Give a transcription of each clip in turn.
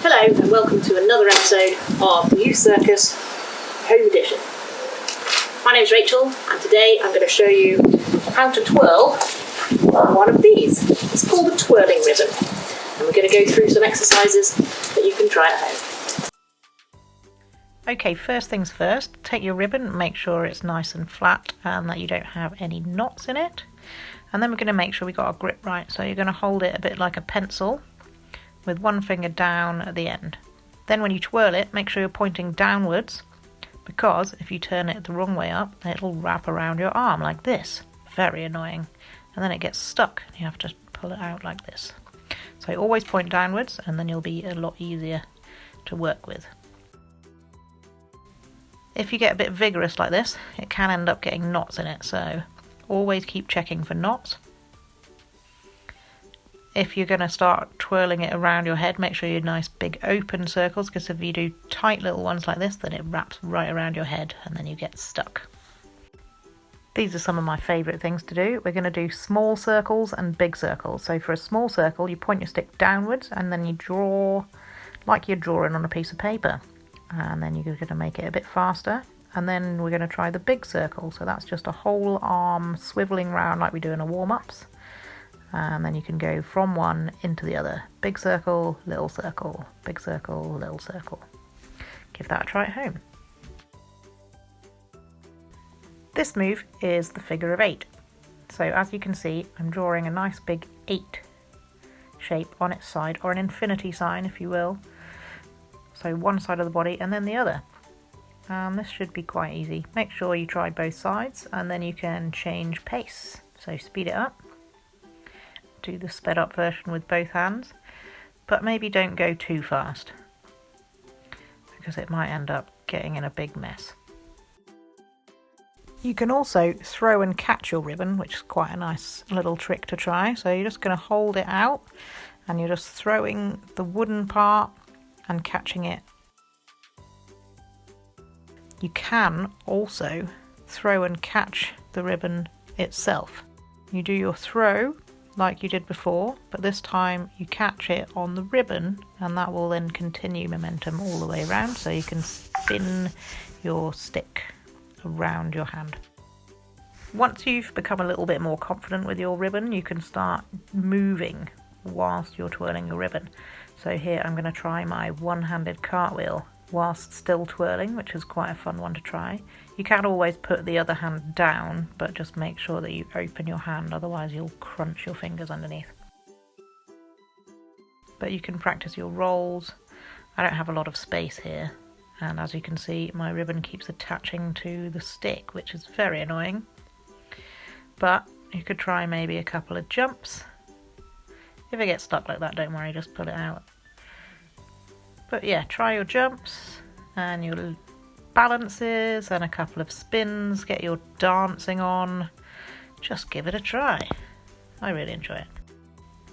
Hello and welcome to another episode of Youth Circus Home Edition. My name's Rachel and today I'm going to show you how to twirl one of these. It's called a twirling ribbon and we're going to go through some exercises that you can try at home. Okay, first things first, take your ribbon, make sure it's nice and flat and that you don't have any knots in it. And then we're going to make sure we got our grip right, so you're going to hold it a bit like a pencil with one finger down at the end. Then when you twirl it, make sure you're pointing downwards, because if you turn it the wrong way up, it'll wrap around your arm like this. Very annoying. And then it gets stuck. You have to pull it out like this. So always point downwards and then you'll be a lot easier to work with. If you get a bit vigorous like this, it can end up getting knots in it, so always keep checking for knots. If you're going to start twirling it around your head, make sure you're nice big open circles, because if you do tight little ones like this, then it wraps right around your head and then you get stuck. These are some of my favourite things to do. We're going to do small circles and big circles. So for a small circle, you point your stick downwards and then you draw like you're drawing on a piece of paper. And then you're going to make it a bit faster. And then we're going to try the big circle. So that's just a whole arm swivelling round like we do in a warm-ups. And then you can go from one into the other. Big circle, little circle, big circle, little circle. Give that a try at home. This move is the figure of 8. So as you can see, I'm drawing a nice big 8 shape on its side, or an infinity sign if you will. So one side of the body and then the other. And this should be quite easy. Make sure you try both sides and then you can change pace. So speed it up. Do the sped up version with both hands. But maybe don't go too fast, because it might end up getting in a big mess. You can also throw and catch your ribbon, which is quite a nice little trick to try. So you're just going to hold it out and you're just throwing the wooden part and catching it. You can also throw and catch the ribbon itself. You do your throw like you did before, but this time you catch it on the ribbon and that will then continue momentum all the way around, so you can spin your stick around your hand. Once you've become a little bit more confident with your ribbon, you can start moving whilst you're twirling your ribbon. So here I'm going to try my one-handed cartwheel whilst still twirling, which is quite a fun one to try. You can always put the other hand down, but just make sure that you open your hand, otherwise you'll crunch your fingers underneath. But you can practice your rolls. I don't have a lot of space here, and as you can see my ribbon keeps attaching to the stick, which is very annoying. But you could try maybe a couple of jumps. If it gets stuck like that, don't worry, just pull it out. But yeah, try your jumps and your balances and a couple of spins, get your dancing on. Just give it a try. I really enjoy it.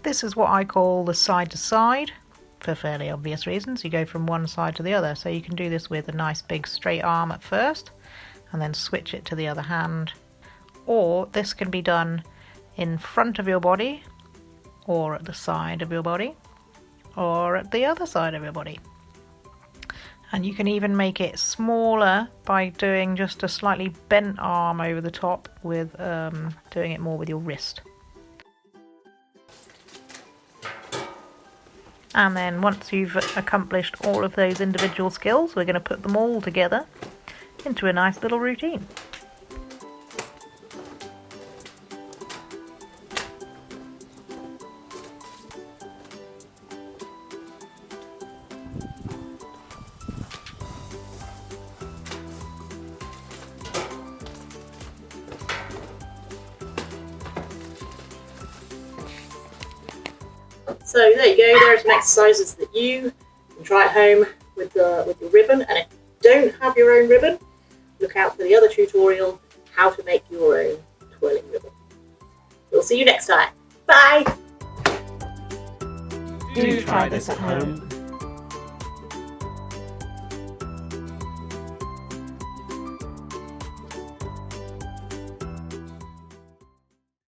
This is what I call the side to side, for fairly obvious reasons. You go from one side to the other, so you can do this with a nice big straight arm at first and then switch it to the other hand. Or this can be done in front of your body, or at the side of your body, or at the other side of your body. And you can even make it smaller by doing just a slightly bent arm over the top with doing it more with your wrist. And then once you've accomplished all of those individual skills, we're going to put them all together into a nice little routine. So there you go, there are some exercises that you can try at home with your ribbon, and if you don't have your own ribbon, look out for the other tutorial, how to make your own twirling ribbon. We'll see you next time. Bye! Do try this at home.